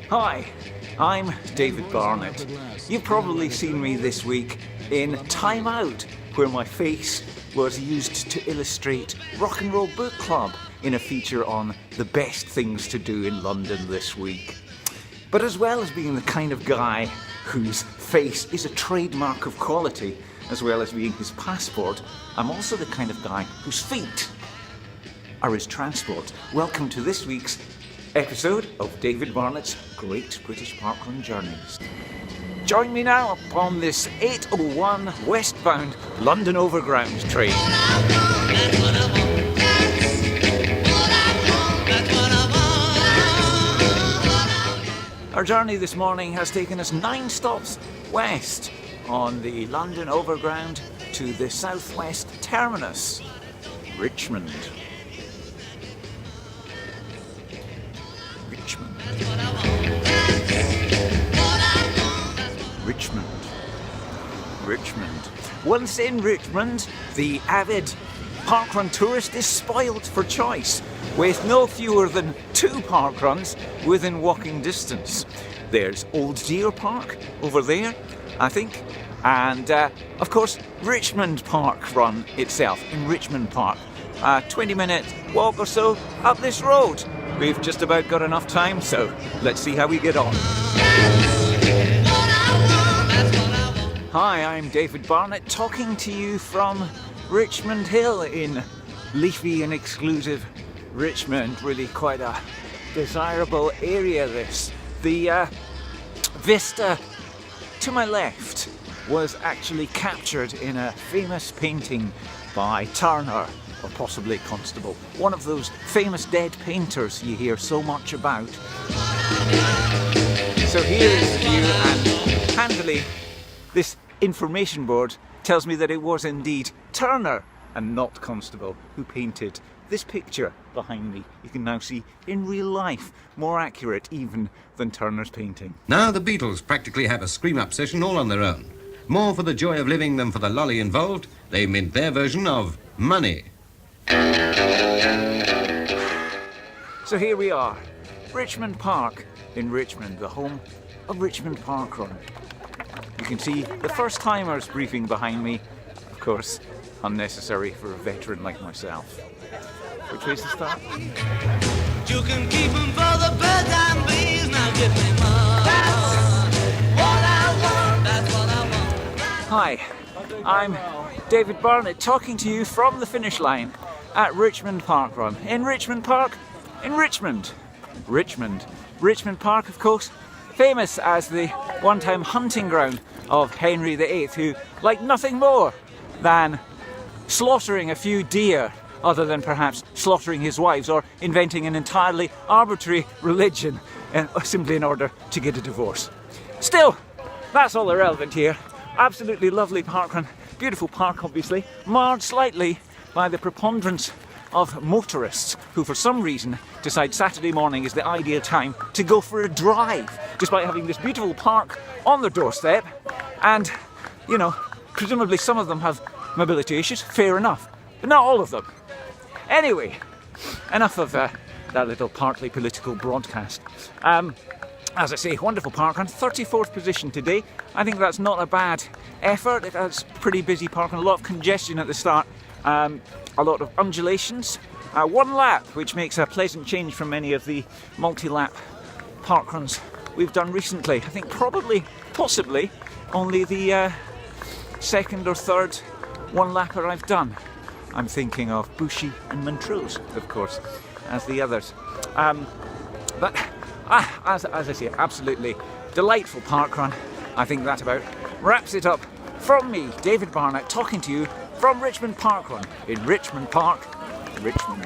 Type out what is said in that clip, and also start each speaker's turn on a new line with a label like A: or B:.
A: Hi, I'm David Barnett. You've probably seen me this week in Time Out, where my face was used to illustrate Rock and Roll Book Club in a feature on the best things to do in London this week. But as well as being the kind of guy whose face is a trademark of quality, as well as being his passport, I'm also the kind of guy whose feet are his transport. Welcome to this week's episode of David Barnett's Great British Parkrun Journeys. Join me now upon this 8:01 westbound London Overground train. Our journey this morning has taken us 9 stops west on the London Overground to the southwest terminus, Richmond. Richmond. Once in Richmond, the avid parkrun tourist is spoiled for choice, with no fewer than 2 parkruns within walking distance. There's Old Deer Park over there, I think, and of course Richmond Parkrun itself in Richmond Park. A 20-minute walk or so up this road. We've just about got enough time, so let's see how we get on. Hi, I'm David Barnett, talking to you from Richmond Hill in leafy and exclusive Richmond. Really quite a desirable area, this. The vista to my left was actually captured in a famous painting by Turner, or possibly Constable, one of those famous dead painters you hear so much about. So here is the view, and handily this information board tells me that it was indeed Turner and not Constable who painted this picture behind me. You can now see in real life, more accurate even than Turner's painting.
B: Now the Beatles practically have a scream-up session all on their own. More for the joy of living than for the lolly involved, they mint their version of Money.
A: So here we are, Richmond Park in Richmond, the home of Richmond Parkrun. You can see the first timers briefing behind me, of course, unnecessary for a veteran like myself. Which way's the start? You can keep them for the birds and bees, now give me more. That's what I want, that's what I want. Hi, I'm David Barnett, talking to you from the finish line at Richmond Parkrun. In Richmond Park, in Richmond. Richmond Park, of course, famous as the one-time hunting ground of Henry VIII, who liked nothing more than slaughtering a few deer, other than perhaps slaughtering his wives or inventing an entirely arbitrary religion simply in order to get a divorce. Still, that's all irrelevant here. Absolutely lovely parkrun, beautiful park obviously, marred slightly by the preponderance of motorists who for some reason decide Saturday morning is the ideal time to go for a drive, despite having this beautiful park on their doorstep. And, you know, presumably some of them have mobility issues, fair enough, but not all of them. Anyway, enough of that little partly political broadcast. As I say, wonderful parkrun, 34th position today. I think that's not a bad effort. It's pretty busy parkrun, a lot of congestion at the start. A lot of undulations, 1 lap, which makes a pleasant change from many of the multi-lap parkruns we've done recently. I think possibly, only the second or third 1-lapper I've done. I'm thinking of Bushy and Montrose, of course, as the others. But as I say, absolutely delightful parkrun. I think that about wraps it up from me, David Barnett, talking to you from Richmond Parkrun in Richmond Park, Richmond.